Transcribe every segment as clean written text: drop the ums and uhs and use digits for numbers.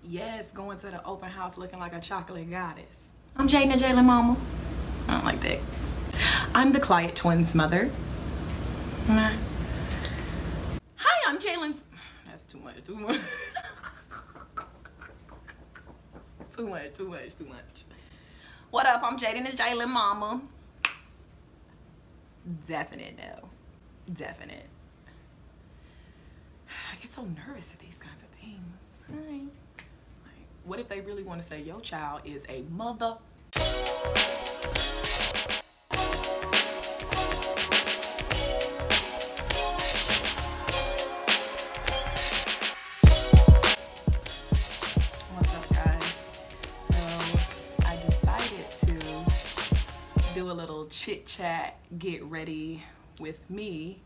Yes, going to the open house looking like a chocolate goddess. I'm Jaden and Jalen mama. I don't like that. I'm the Clyde twins' mother. Hi, I'm Jalen's. That's too much, too much. Too much. What up? I'm Jaden and Jalen mama. Definite no. Definite. I get so nervous at these kinds of things. Right. Like, what if they really want to say your child is a mother? What's up, guys? So I decided to do a little chit chat, get ready with me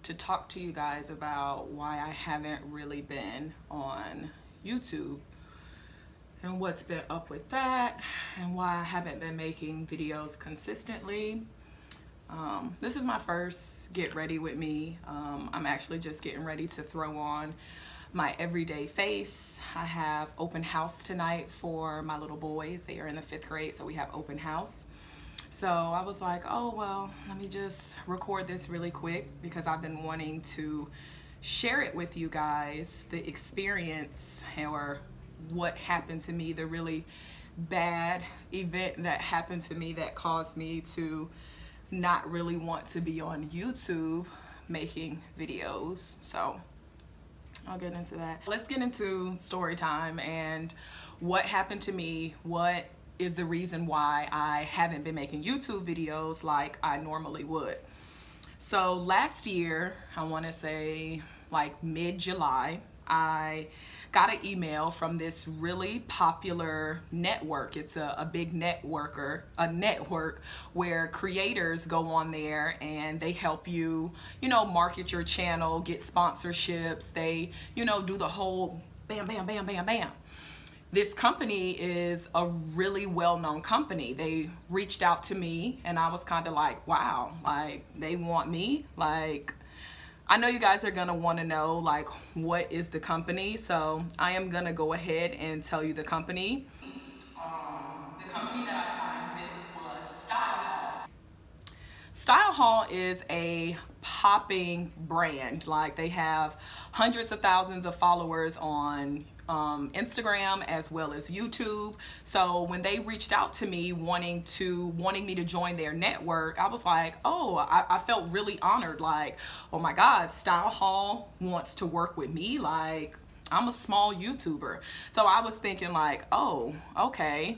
to talk to you guys about why I haven't really been on YouTube and what's been up with that and why I haven't been making videos consistently. This is my first get ready with me. I'm actually just getting ready to throw on my everyday face. I have open house tonight for my little boys. They are in the 5th grade, so we have open house. So I was like, oh, well, let me just record this really quick because I've been wanting to share it with you guys, the experience or what happened to me, the really bad event that happened to me that caused me to not really want to be on YouTube making videos. So I'll get into that. Let's get into story time and what happened to me, what is the reason why I haven't been making YouTube videos like I normally would. So last year, I want to say like mid-July, I got an email from this really popular network. It's a big network where creators go on there and they help you, market your channel, get sponsorships. They, do the whole bam, bam, bam, bam, bam. This company is a really well-known company. They reached out to me and I was kind of like, wow, like they want me. Like, I know you guys are gonna wanna know like what is the company. So I am gonna go ahead and tell you the company. The company that I signed with was Style Hall. Style Hall is a popping brand. Like they have hundreds of thousands of followers on Instagram as well as YouTube. So when they reached out to me wanting me to join their network, I was like, oh, I felt really honored. Like, oh my God, Style Hall wants to work with me. Like, I'm a small YouTuber. So I was thinking like, oh, okay.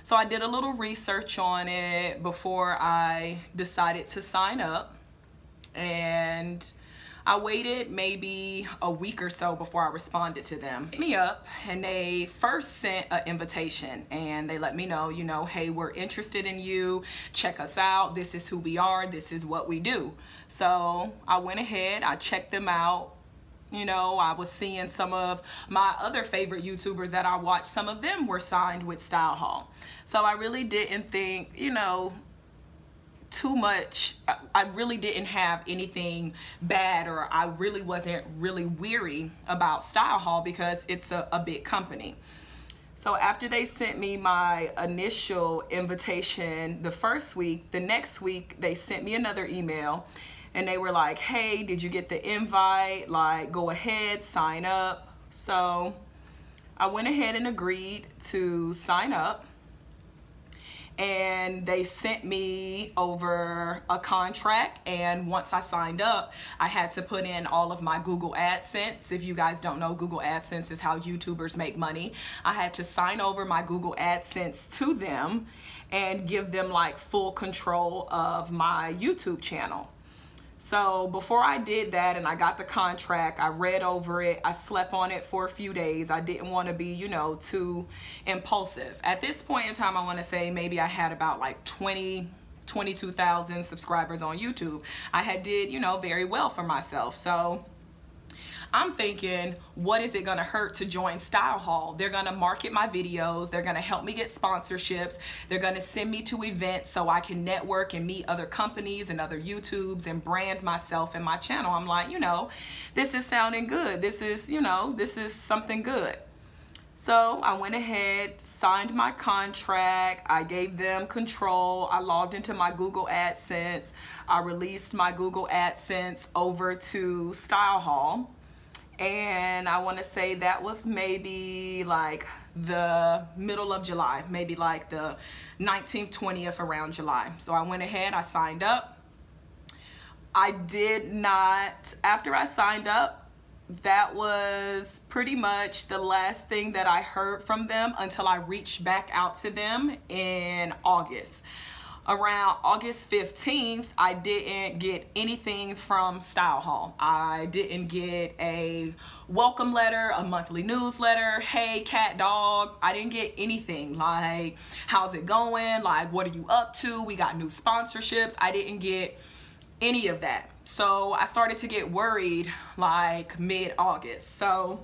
So I did a little research on it before I decided to sign up, and I waited maybe a week or so before I responded to them. Hit me up and they first sent an invitation and they let me know, hey, we're interested in you. Check us out. This is who we are. This is what we do. So I went ahead, I checked them out. I was seeing some of my other favorite YouTubers that I watched. Some of them were signed with Style Hall. So I really didn't think, too much. I really didn't have anything bad, or I really wasn't really weary about Style Hall because it's a big company. So after they sent me my initial invitation the first week, the next week they sent me another email and they were like, hey, did you get the invite? Like, go ahead, sign up. So I went ahead and agreed to sign up. And they sent me over a contract, and once I signed up, I had to put in all of my Google AdSense. If you guys don't know, Google AdSense is how YouTubers make money. I had to sign over my Google AdSense to them and give them like full control of my YouTube channel. So before I did that and I got the contract, I read over it, I slept on it for a few days. I didn't want to be, too impulsive. At this point in time, I want to say maybe I had about like 22,000 subscribers on YouTube. I had did, very well for myself. So I'm thinking, what is it gonna hurt to join Style Hall? They're gonna market my videos, they're gonna help me get sponsorships, they're gonna send me to events so I can network and meet other companies and other YouTubes and brand myself and my channel. I'm like, this is sounding good. This is, this is something good. So I went ahead, signed my contract, I gave them control, I logged into my Google AdSense, I released my Google AdSense over to StyleHaul, and I want to say that was maybe like the middle of July, maybe like the 19th, 20th around July. So I went ahead, I signed up. I did not, after I signed up, that was pretty much the last thing that I heard from them until I reached back out to them in August. Around August 15th, I didn't get anything from StyleHaul. I didn't get a welcome letter, a monthly newsletter, hey cat dog. I didn't get anything like, how's it going? Like, what are you up to? We got new sponsorships. I didn't get any of that. So I started to get worried like mid-August. So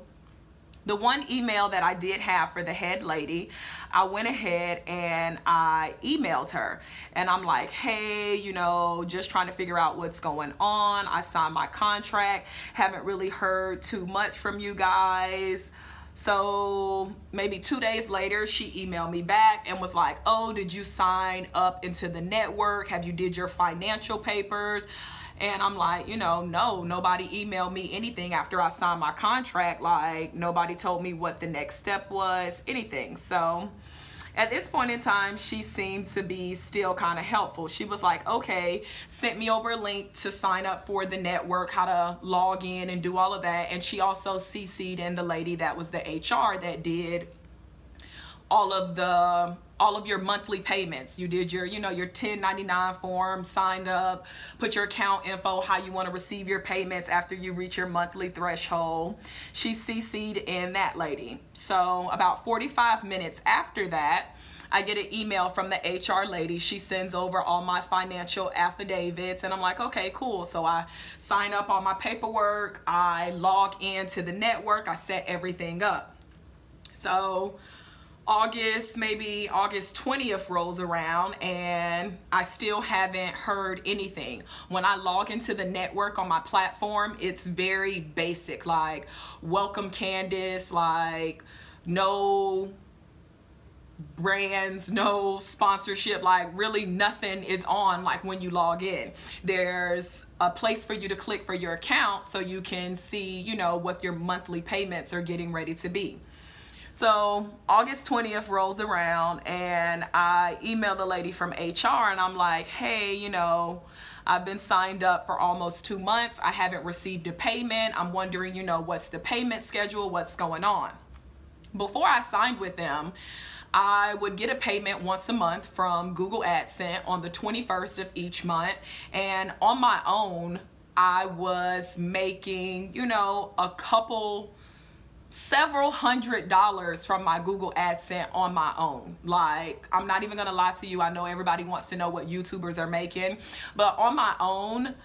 the one email that I did have for the head lady, I went ahead and I emailed her, and I'm like, hey, you know, just trying to figure out what's going on. I signed my contract, haven't really heard too much from you guys. So maybe 2 days later, she emailed me back and was like, oh, did you sign up into the network? Have you did your financial papers? And I'm like, you know, no, nobody emailed me anything after I signed my contract. Like, nobody told me what the next step was, anything. So at this point in time, she seemed to be still kind of helpful. She was like, okay, sent me over a link to sign up for the network, how to log in and do all of that. And she also CC'd in the lady that was the HR that did all of your monthly payments. You did your, you know, your 1099 form, signed up, put your account info, how you want to receive your payments after you reach your monthly threshold. She CC'd in that lady. So about 45 minutes after that, I get an email from the HR lady. She sends over all my financial affidavits, and I'm like, okay, cool. So I sign up all my paperwork, I log into the network, I set everything up. So maybe August 20th rolls around, and I still haven't heard anything. When I log into the network on my platform, it's very basic, like, welcome Candace, like, no brands, no sponsorship, like really nothing is on. Like when you log in, there's a place for you to click for your account so you can see, you know, what your monthly payments are getting ready to be. So August 20th rolls around, and I email the lady from HR, and I'm like, hey, you know, I've been signed up for almost 2 months. I haven't received a payment. I'm wondering, you know, what's the payment schedule? What's going on? Before I signed with them, I would get a payment once a month from Google AdSense on the 21st of each month. And on my own, I was making, you know, several $100s from my Google AdSense on my own. Like, I'm not even gonna lie to you. I know everybody wants to know what YouTubers are making, but on my own,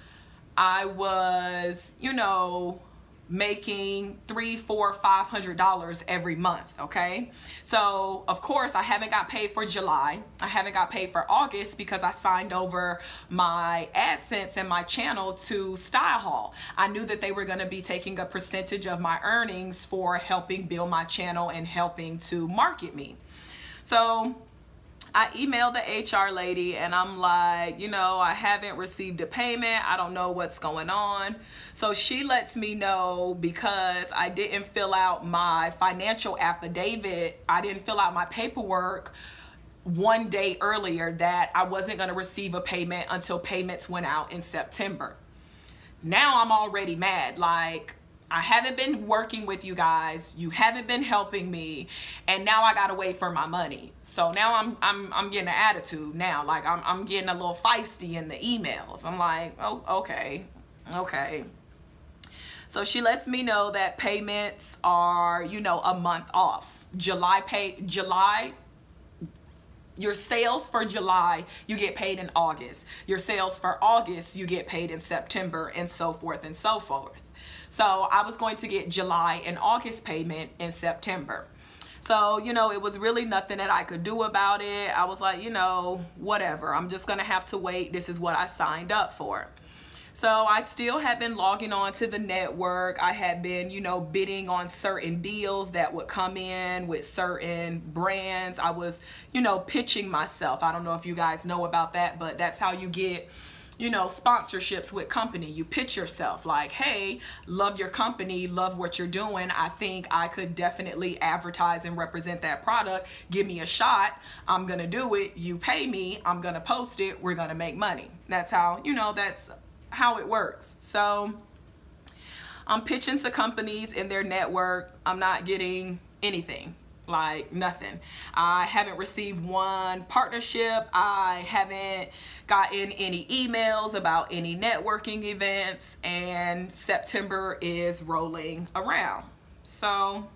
I was, you know, making $300, $400, $500 every month. Okay, so of course I haven't got paid for July. I haven't got paid for August because I signed over my AdSense and my channel to StyleHaul. I knew that they were going to be taking a percentage of my earnings for helping build my channel and helping to market me. So I emailed the HR lady, and I'm like, you know, I haven't received a payment. I don't know what's going on. So she lets me know, because I didn't fill out my financial affidavit, I didn't fill out my paperwork 1 day earlier, that I wasn't going to receive a payment until payments went out in September. Now I'm already mad. Like, I haven't been working with you guys. You haven't been helping me, and now I gotta wait for my money. So now I'm getting an attitude now. Like I'm getting a little feisty in the emails. I'm like, oh, okay. So she lets me know that payments are, you know, a month off. Your sales for July, you get paid in August. Your sales for August, you get paid in September, and so forth and so forth. So I was going to get July and August payment in September. So, you know, it was really nothing that I could do about it. I was like, you know, whatever. I'm just going to have to wait. This is what I signed up for. So I still had been logging on to the network. I had been, you know, bidding on certain deals that would come in with certain brands. I was, you know, pitching myself. I don't know if you guys know about that, but that's how you get, you know, sponsorships with company. You pitch yourself like, hey, love your company, love what you're doing. I think I could definitely advertise and represent that product. Give me a shot. I'm going to do it. You pay me. I'm going to post it. We're going to make money. That's how, you know, that's how it works. So I'm pitching to companies in their network. I'm not getting anything, like nothing. I haven't received one partnership. I haven't gotten any emails about any networking events, and September is rolling around. So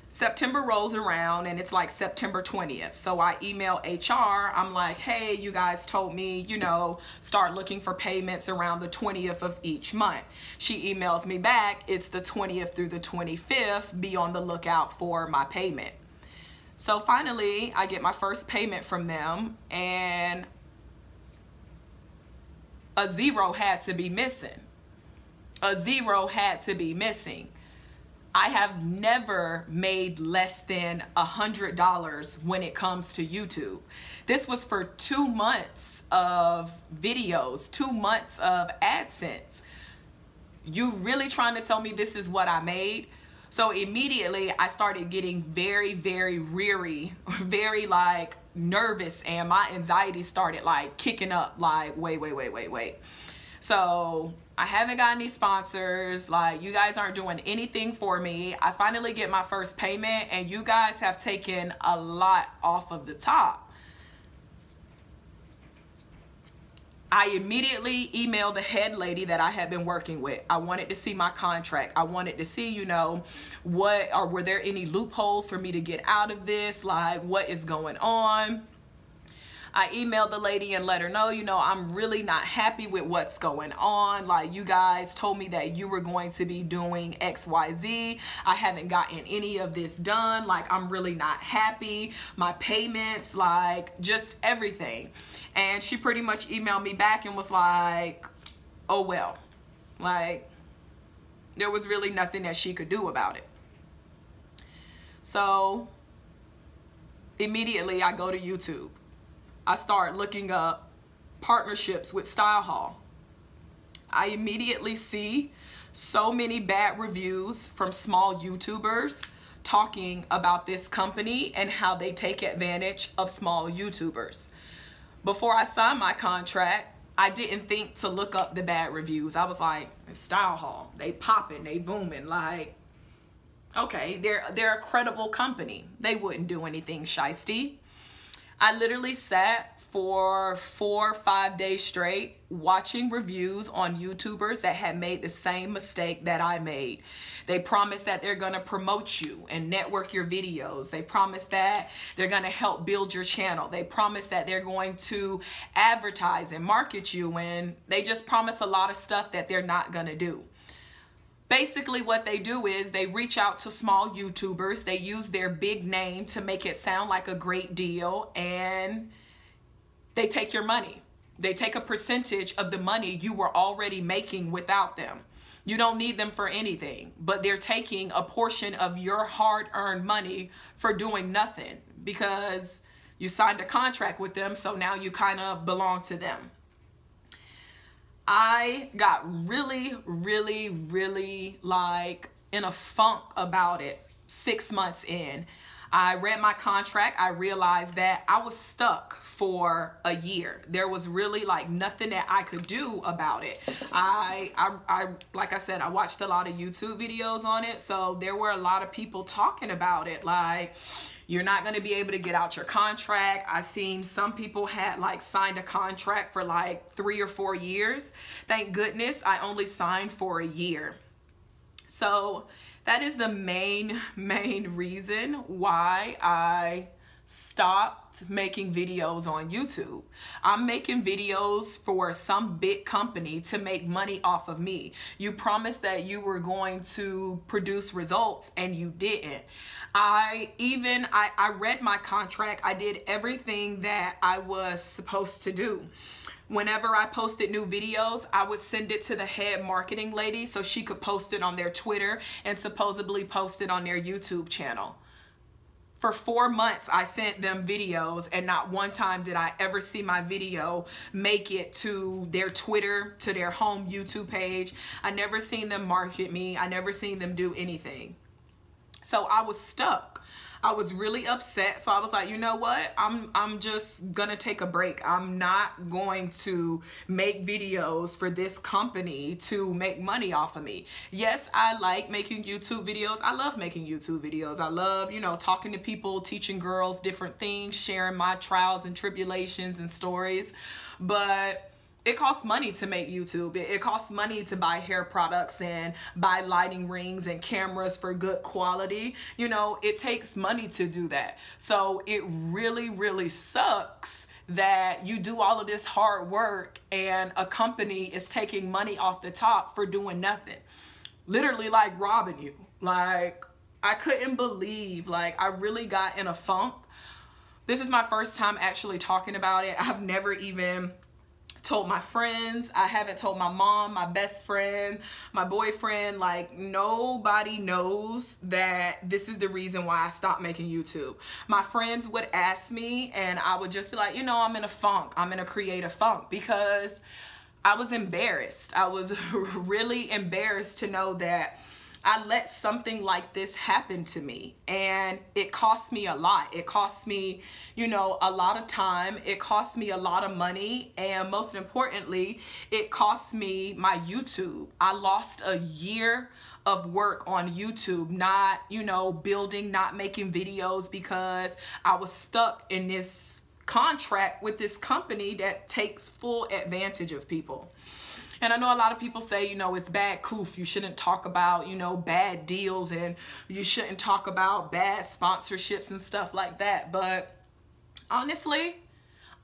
September rolls around and it's like September 20th. So I email HR. I'm like, hey, you guys told me, you know, start looking for payments around the 20th of each month. She emails me back. It's the 20th through the 25th. Be on the lookout for my payment. So finally, I get my first payment from them, and a zero had to be missing. A zero had to be missing. I have never made less than $100 when it comes to YouTube. This was for 2 months of videos, 2 months of AdSense. You really trying to tell me this is what I made? So immediately I started getting very, very weary, very like nervous, and my anxiety started like kicking up like, wait. So I haven't got any sponsors. Like, you guys aren't doing anything for me. I finally get my first payment, and you guys have taken a lot off of the top. I immediately emailed the head lady that I had been working with. I wanted to see my contract. I wanted to see, you know, were there any loopholes for me to get out of this? Like, what is going on? I emailed the lady and let her know, you know, I'm really not happy with what's going on. Like, you guys told me that you were going to be doing XYZ. I haven't gotten any of this done. Like, I'm really not happy. My payments, like, just everything. And she pretty much emailed me back and was like, oh, well, like, there was really nothing that she could do about it. So immediately I go to YouTube. I start looking up partnerships with Style Hall. I immediately see so many bad reviews from small YouTubers talking about this company and how they take advantage of small YouTubers. Before I signed my contract, I didn't think to look up the bad reviews. I was like, Style Hall, they popping, they booming. Like, okay, they're a credible company. They wouldn't do anything shiesty. I literally sat for 4 or 5 days straight watching reviews on YouTubers that had made the same mistake that I made. They promise that they're gonna promote you and network your videos. They promise that they're gonna help build your channel. They promise that they're going to advertise and market you, and they just promise a lot of stuff that they're not gonna do. Basically what they do is they reach out to small YouTubers. They use their big name to make it sound like a great deal, and they take your money. They take a percentage of the money you were already making without them. You don't need them for anything, but they're taking a portion of your hard-earned money for doing nothing because you signed a contract with them, so now you kind of belong to them. I got really like in a funk about it 6 months in. I read my contract. I realized that I was stuck for a year. There was really like nothing that I could do about it. Like I said, I watched a lot of YouTube videos on it. So there were a lot of people talking about it. Like, you're not going to be able to get out your contract. I seen some people had like signed a contract for like 3 or 4 years. Thank goodness I only signed for a year. So that is the main reason why I stopped making videos on YouTube. I'm making videos for some big company to make money off of me. You promised that you were going to produce results and you didn't. I read my contract. I did everything that I was supposed to do. whenever I posted new videos, I would send it to the head marketing lady so she could post it on their Twitter and supposedly post it on their YouTube channel. For 4 months, I sent them videos, and not one time did I ever see my video make it to their Twitter, to their home YouTube page. I never seen them market me. I never seen them do anything. So I was stuck. I was really upset. So I was like, you know what? I'm just gonna take a break. I'm not going to make videos for this company to make money off of me. Yes, I like making YouTube videos. I love making YouTube videos. I love, you know, talking to people, teaching girls different things, sharing my trials and tribulations and stories. But it costs money to make YouTube. It costs money to buy hair products and buy lighting rings and cameras for good quality. You know, it takes money to do that. So it really, really sucks that you do all of this hard work and a company is taking money off the top for doing nothing. Literally like robbing you. Like, I couldn't believe, like, I really got in a funk. This is my first time actually talking about it. I've never even told my friends. I haven't told my mom, my best friend, my boyfriend. Like, nobody knows that this is the reason why I stopped making YouTube. My friends would ask me and I would just be like, you know, I'm in a funk. I'm in a creative funk, because I was embarrassed. I was really embarrassed to know that I let something like this happen to me, and it cost me a lot. It cost me, you know, a lot of time. It cost me a lot of money, and most importantly, it cost me my YouTube. I lost a year of work on YouTube, not, you know, building, not making videos, because I was stuck in this contract with this company that takes full advantage of people. And I know a lot of people say, you know, it's bad coof. You shouldn't talk about, you know, bad deals, and you shouldn't talk about bad sponsorships and stuff like that. But honestly,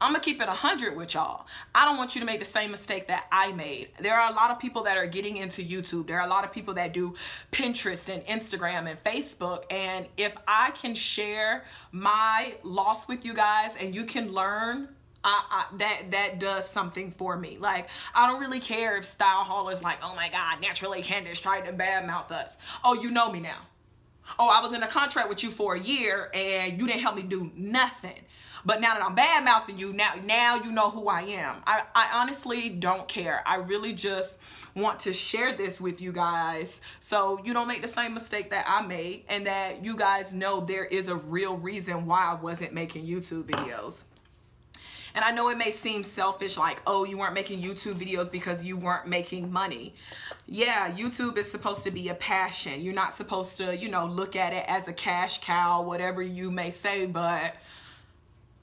I'm gonna keep it 100 with y'all. I don't want you to make the same mistake that I made. There are a lot of people that are getting into YouTube. There are a lot of people that do Pinterest and Instagram and Facebook. And if I can share my loss with you guys and you can learn, that does something for me. Like, I don't really care if Style Hall is like, oh my God, Naturally Candace tried to badmouth us. Oh, you know me now. Oh, I was in a contract with you for a year and you didn't help me do nothing. But now that I'm badmouthing you, now you know who I am. I honestly don't care. I really just want to share this with you guys so you don't make the same mistake that I made, and that you guys know there is a real reason why I wasn't making YouTube videos. And I know it may seem selfish, like, oh, you weren't making YouTube videos because you weren't making money. Yeah, YouTube is supposed to be a passion. You're not supposed to, you know, look at it as a cash cow, whatever you may say, but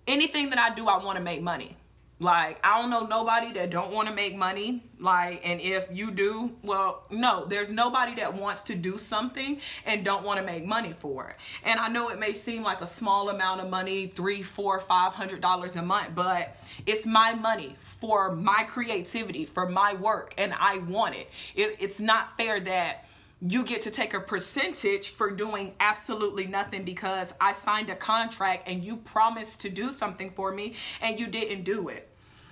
anything that I do, I want to make money. Like, I don't know nobody that don't want to make money. Like, and if you do, well, no, there's nobody that wants to do something and don't want to make money for it. And I know it may seem like a small amount of money, $300, $400, $500 a month, but it's my money for my creativity, for my work, and I want it. It's not fair that you get to take a percentage for doing absolutely nothing, because I signed a contract and you promised to do something for me and you didn't do it.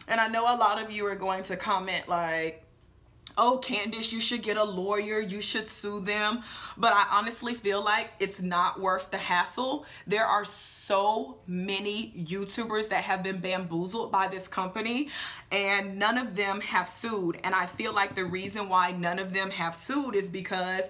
And I know a lot of you are going to comment like, oh, Candace, you should get a lawyer, you should sue them. But I honestly feel like it's not worth the hassle. There are so many YouTubers that have been bamboozled by this company, and none of them have sued. And I feel like the reason why none of them have sued is because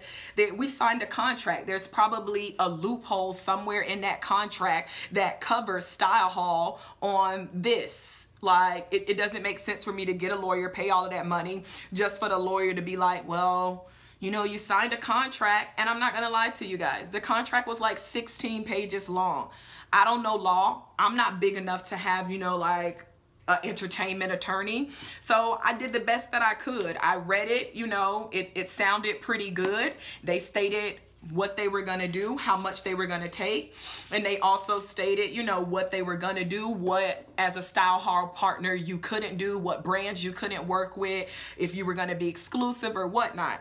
we signed a contract. There's probably a loophole somewhere in that contract that covers Style Hall on this. Like, it doesn't make sense for me to get a lawyer, pay all of that money, just for the lawyer to be like, well, you know, you signed a contract. And I'm not gonna lie to you guys, the contract was like 16 pages long. I don't know law. I'm not big enough to have, you know, like an entertainment attorney. So I did the best that I could. I read it, you know, it sounded pretty good. They stated what they were going to do, how much they were going to take. And they also stated, you know, what they were going to do, what as a Style Hall partner you couldn't do, what brands you couldn't work with, if you were going to be exclusive or whatnot.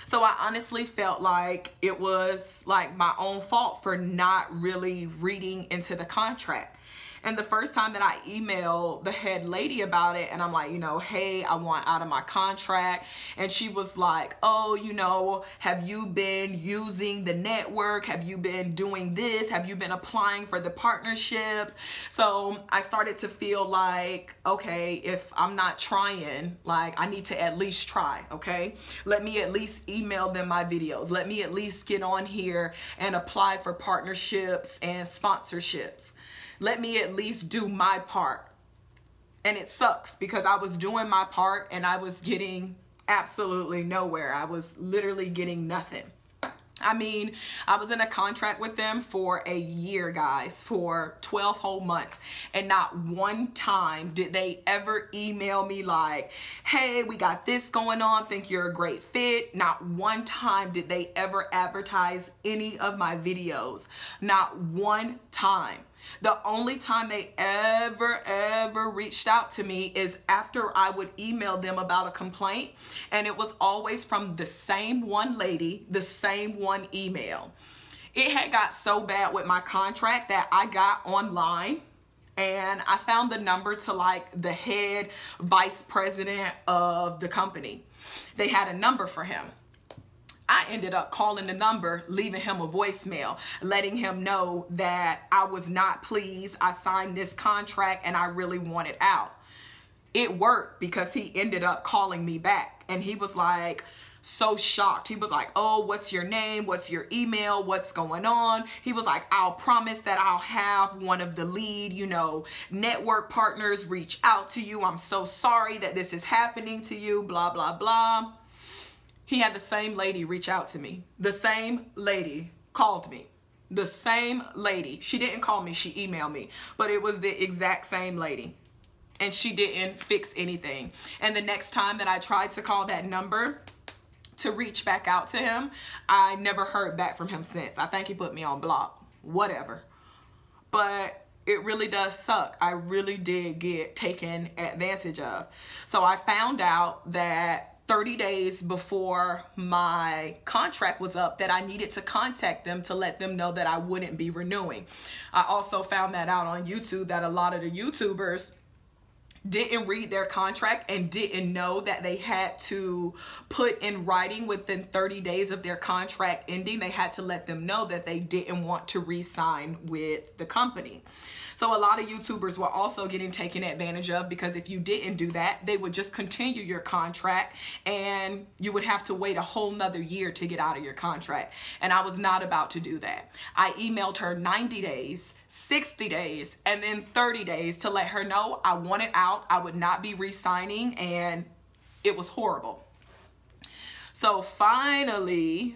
So I honestly felt like it was like my own fault for not really reading into the contract. And the first time that I emailed the head lady about it, and I'm like, you know, hey, I want out of my contract. And she was like, oh, you know, have you been using the network? Have you been doing this? Have you been applying for the partnerships? So I started to feel like, okay, if I'm not trying, like I need to at least try, okay? Let me at least email them my videos. Let me at least get on here and apply for partnerships and sponsorships. Let me at least do my part. And it sucks because I was doing my part and I was getting absolutely nowhere. I was literally getting nothing. I mean, I was in a contract with them for a year, guys, for 12 whole months. And not one time did they ever email me like, hey, we got this going on, think you're a great fit. Not one time did they ever advertise any of my videos. Not one time. The only time they ever reached out to me is after I would email them about a complaint, and it was always from the same one lady, the same one email. It had got so bad with my contract that I got online and I found the number to like the head vice president of the company. They had a number for him. I ended up calling the number, leaving him a voicemail, letting him know that I was not pleased. I signed this contract and I really wanted out. It worked because he ended up calling me back and he was like so shocked. He was like, oh, what's your name? What's your email? What's going on? He was like, I'll promise that I'll have one of the lead, you know, network partners reach out to you. I'm so sorry that this is happening to you, blah, blah, blah. He had the same lady reach out to me. The same lady called me. The same lady. She didn't call me, she emailed me. But it was the exact same lady. And she didn't fix anything. And the next time that I tried to call that number to reach back out to him, I never heard back from him since. I think he put me on block. Whatever. But it really does suck. I really did get taken advantage of. So I found out that 30 days before my contract was up that I needed to contact them to let them know that I wouldn't be renewing. I also found that out on YouTube that a lot of the YouTubers didn't read their contract and didn't know that they had to put in writing within 30 days of their contract ending. They had to let them know that they didn't want to re-sign with the company. So a lot of YouTubers were also getting taken advantage of because if you didn't do that, they would just continue your contract and you would have to wait a whole nother year to get out of your contract. And I was not about to do that. I emailed her 90 days, 60 days, and then 30 days to let her know I wanted out. I would not be re-signing, and it was horrible. So finally,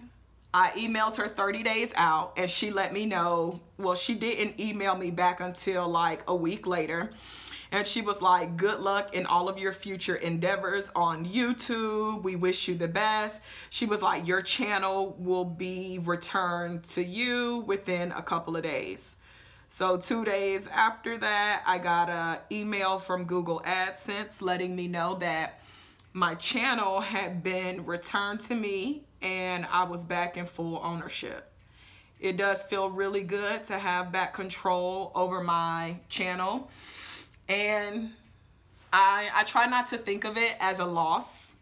I emailed her 30 days out and she let me know. Well, she didn't email me back until like a week later. And she was like, good luck in all of your future endeavors on YouTube. We wish you the best. She was like, your channel will be returned to you within a couple of days. So 2 days after that, I got an email from Google AdSense letting me know that my channel had been returned to me and I was back in full ownership. It does feel really good to have back control over my channel. And I try not to think of it as a loss.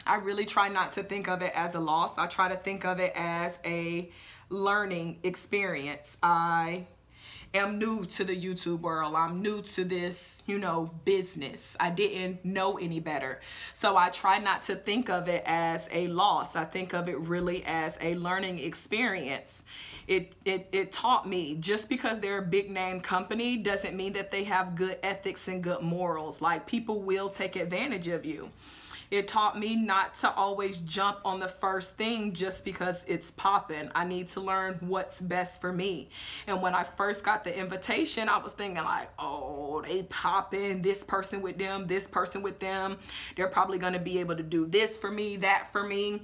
I really try not to think of it as a loss. I try to think of it as a learning experience. I am new to the YouTube world. I'm new to this, you know, business. I didn't know any better. So I try not to think of it as a loss. I think of it really as a learning experience. It taught me just because they're a big name company doesn't mean that they have good ethics and good morals. Like, people will take advantage of you. It taught me not to always jump on the first thing just because it's popping. I need to learn what's best for me. And when I first got the invitation, I was thinking like, oh, they popping, this person with them, this person with them. They're probably going to be able to do this for me, that for me.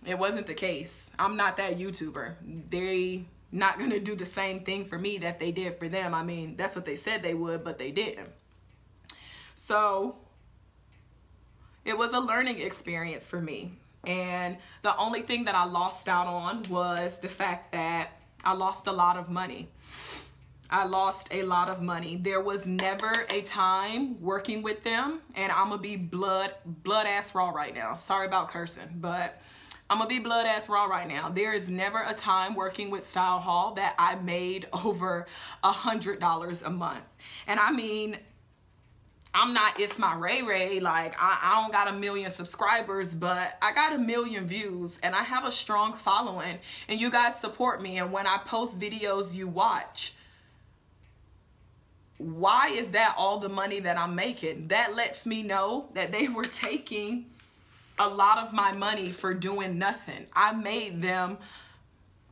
It wasn't the case. I'm not that YouTuber. They not going to do the same thing for me that they did for them. I mean, that's what they said they would, but they didn't. So it was a learning experience for me. And the only thing that I lost out on was the fact that I lost a lot of money. I lost a lot of money. There was never a time working with them, and I'm gonna be blood ass raw right now. Sorry about cursing, but I'm gonna be blood ass raw right now. There is never a time working with Style Hall that I made over $100 a month. And I mean, I'm not It's My Ray Ray, like I don't got 1 million subscribers, but I got 1 million views and I have a strong following, and you guys support me, and when I post videos you watch. Why is that all the money that I'm making? That lets me know that they were taking a lot of my money for doing nothing. I made them,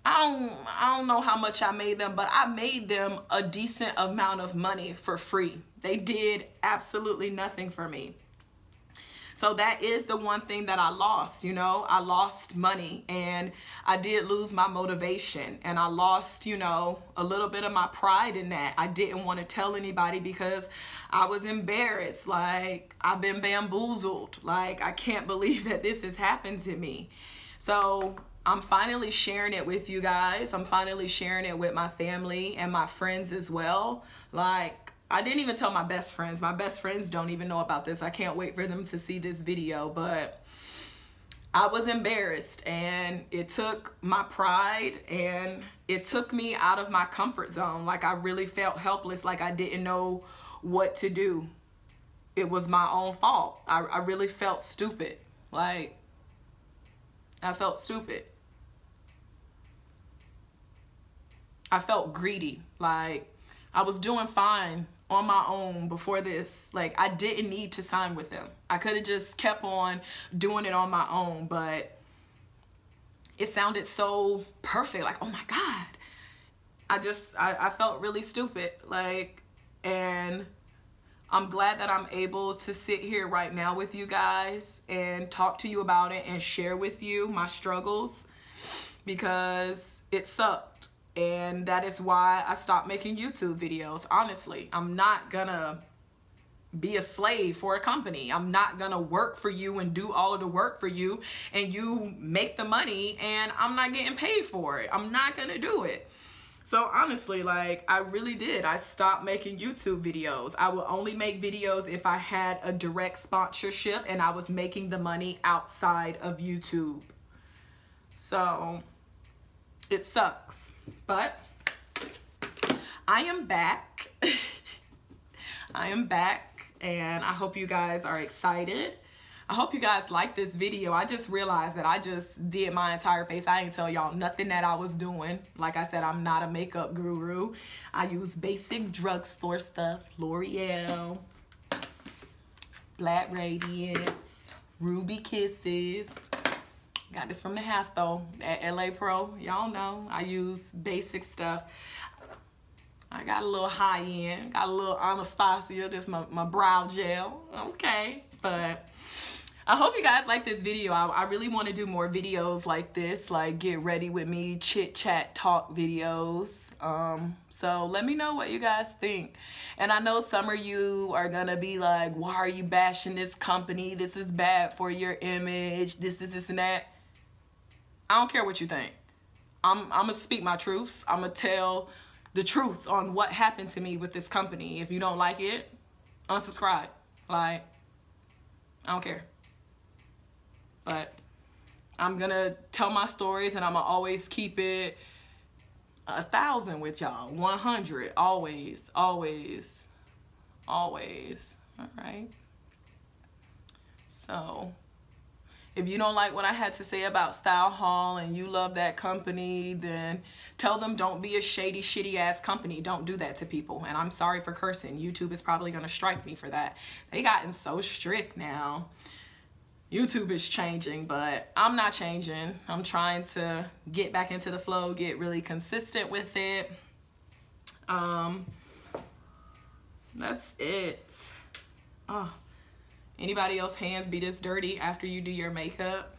I don't know how much I made them, but I made them a decent amount of money for free. They did absolutely nothing for me. So that is the one thing that I lost, you know. I lost money, and I did lose my motivation, and I lost, you know, a little bit of my pride in that. I didn't want to tell anybody because I was embarrassed. Like, I've been bamboozled. Like, I can't believe that this has happened to me. So I'm finally sharing it with you guys. I'm finally sharing it with my family and my friends as well. Like, I didn't even tell my best friends. My best friends don't even know about this. I can't wait for them to see this video, but I was embarrassed, and it took my pride, and it took me out of my comfort zone. Like, I really felt helpless, like I didn't know what to do. It was my own fault. I really felt stupid. Like, I felt stupid. I felt greedy. Like, I was doing fine on my own before this. Like, I didn't need to sign with them. I could have just kept on doing it on my own, but it sounded so perfect. Like, oh my God. I felt really stupid. Like, and I'm glad that I'm able to sit here right now with you guys and talk to you about it and share with you my struggles, because it sucked. And that is why I stopped making YouTube videos. Honestly, I'm not gonna be a slave for a company. I'm not gonna work for you and do all of the work for you, and you make the money and I'm not getting paid for it. I'm not gonna do it. So honestly, like, I really did. I stopped making YouTube videos. I would only make videos if I had a direct sponsorship and I was making the money outside of YouTube. So it sucks, but I am back. I am back, and I hope you guys are excited. I hope you guys like this video. I just realized that I just did my entire face. I ain't tell y'all nothing that I was doing. Like I said, I'm not a makeup guru. I use basic drugstore stuff. L'Oreal, Black Radiance, Ruby Kisses. Got this from the house though, at LA Pro. Y'all know I use basic stuff. I got a little high end, got a little Anastasia, just my brow gel. Okay, but I hope you guys like this video. I really want to do more videos like this, like get ready with me, chit chat talk videos. So let me know what you guys think. And I know some of you are gonna be like, why are you bashing this company? This is bad for your image, this and that. I don't care what you think. I'm gonna speak my truths. I'm gonna tell the truth on what happened to me with this company. If you don't like it, unsubscribe. Like, I don't care. But I'm gonna tell my stories, and I'm gonna always keep it 1,000 with y'all. 100, always, always, always. All right. So if you don't like what I had to say about Style Hall and you love that company, then tell them don't be a shady, shitty ass company. Don't do that to people. And I'm sorry for cursing. YouTube is probably gonna strike me for that. They gotten so strict now. YouTube is changing, but I'm not changing. I'm trying to get back into the flow, get really consistent with it. That's it. Oh. Anybody else hands be this dirty after you do your makeup?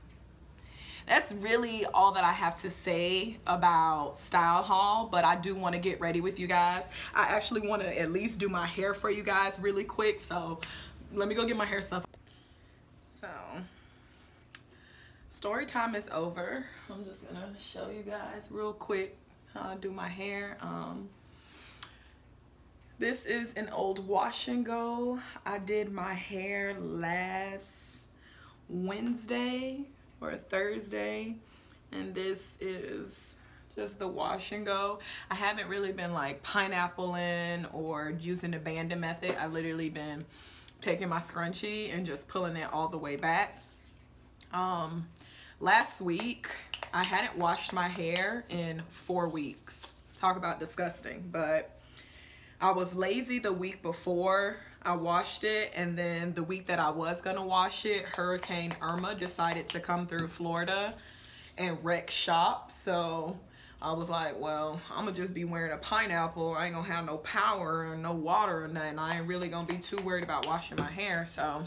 That's really all that I have to say about Style Hall, but I do want to get ready with you guys. I actually want to at least do my hair for you guys really quick, so let me go get my hair stuff. So, story time is over. I'm just gonna show you guys real quick how I do my hair. This is an old wash and go. I did my hair last Wednesday or Thursday, and this is just the wash and go. I haven't really been like pineappling or using the banding method. I've literally been taking my scrunchie and just pulling it all the way back. Last week I hadn't washed my hair in 4 weeks. Talk about disgusting. But I was lazy the week before I washed it, and then the week that I was gonna wash it, Hurricane Irma decided to come through Florida and wreck shop. So I was like, well, I'm gonna just be wearing a pineapple. I ain't gonna have no power or no water or nothing. I ain't really gonna be too worried about washing my hair. So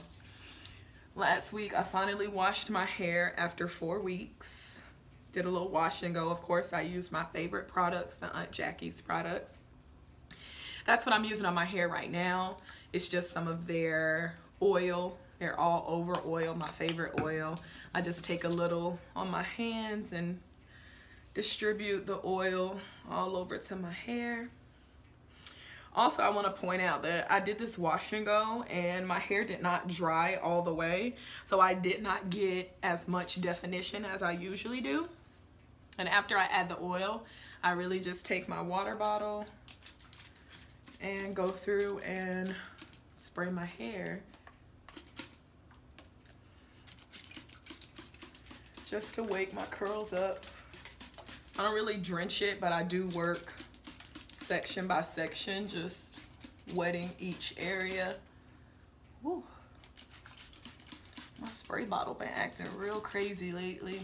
last week I finally washed my hair after 4 weeks. Did a little wash and go. Of course, I used my favorite products, the Aunt Jackie's products. That's what I'm using on my hair right now. It's just some of their oil. They're all over oil, my favorite oil. I just take a little on my hands and distribute the oil all over to my hair. Also, I want to point out that I did this wash and go and my hair did not dry all the way. So I did not get as much definition as I usually do. And after I add the oil, I really just take my water bottle and go through and spray my hair just to wake my curls up. I don't really drench it, but I do work section by section, just wetting each area. Woo. My spray bottle been acting real crazy lately.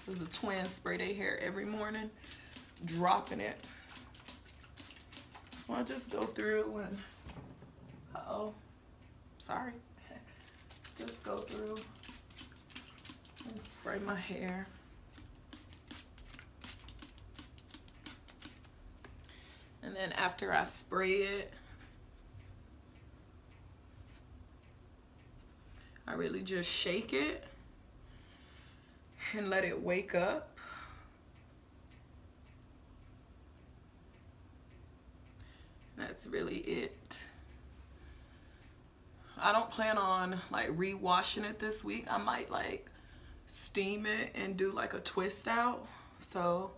The twins spray their hair every morning, dropping it. So I just go through and, sorry. Just go through and spray my hair. And then after I spray it, I really just shake it and let it wake up. That's really it. I don't plan on like re-washing it this week. I might like steam it and do like a twist out. So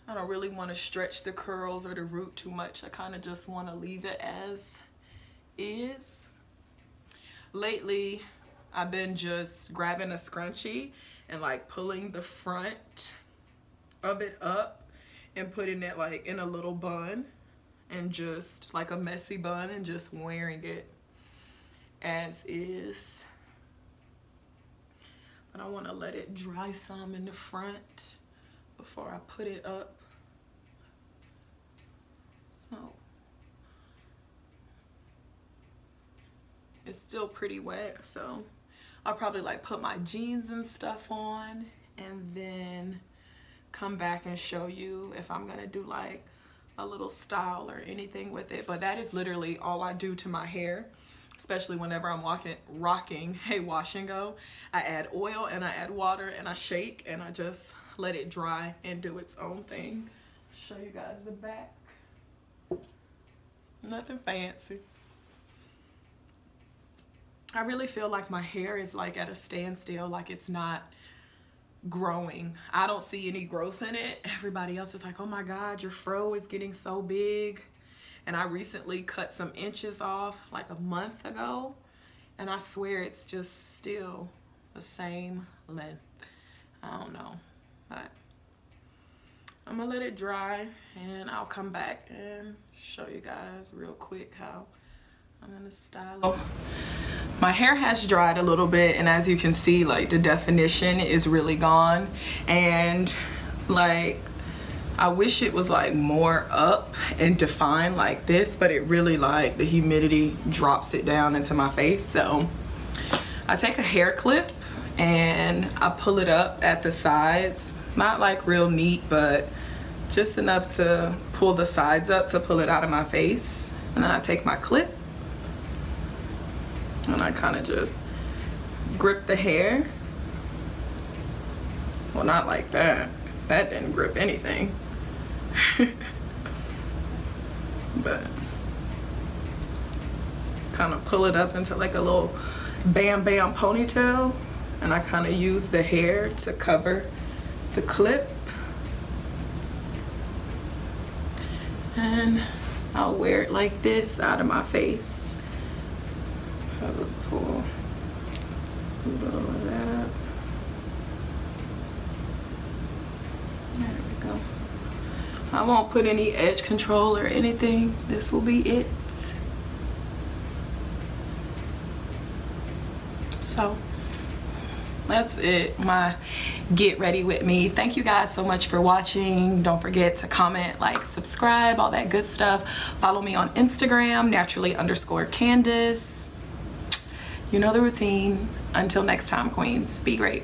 I don't really want to stretch the curls or the root too much. I kind of just want to leave it as is. Lately, I've been just grabbing a scrunchie and like pulling the front of it up and putting it like in a little bun, and just like a messy bun, and just wearing it as is. But I want to let it dry some in the front before I put it up. So it's still pretty wet, so I'll probably like put my jeans and stuff on and then come back and show you if I'm gonna do like a little style or anything with it. But that is literally all I do to my hair, especially whenever I'm rocking a wash and go. I add oil and I add water and I shake and I just let it dry and do its own thing. Show you guys the back. Nothing fancy. I really feel like my hair is like at a standstill, like it's not growing. I don't see any growth in it. Everybody else is like, oh my God, your fro is getting so big. And I recently cut some inches off like a month ago, and I swear it's just still the same length. I don't know, but I'm gonna let it dry and I'll come back and show you guys real quick how I'm gonna style it. My hair has dried a little bit, and as you can see, like the definition is really gone, and like I wish it was like more up and defined like this, but it really like the humidity drops it down into my face. So I take a hair clip and I pull it up at the sides, not like real neat, but just enough to pull the sides up to pull it out of my face. And then I take my clip and I kind of just grip the hair. Well, not like that, because that didn't grip anything. But kind of pull it up into like a little bam bam ponytail, and I kind of use the hair to cover the clip. And I'll wear it like this out of my face. Probably pull a little of that up. There we go. I won't put any edge control or anything. This will be it. So that's it, my get ready with me. Thank you guys so much for watching. Don't forget to comment, like, subscribe, all that good stuff. Follow me on Instagram, naturally_Candace. You know the routine. Until next time, queens, be great.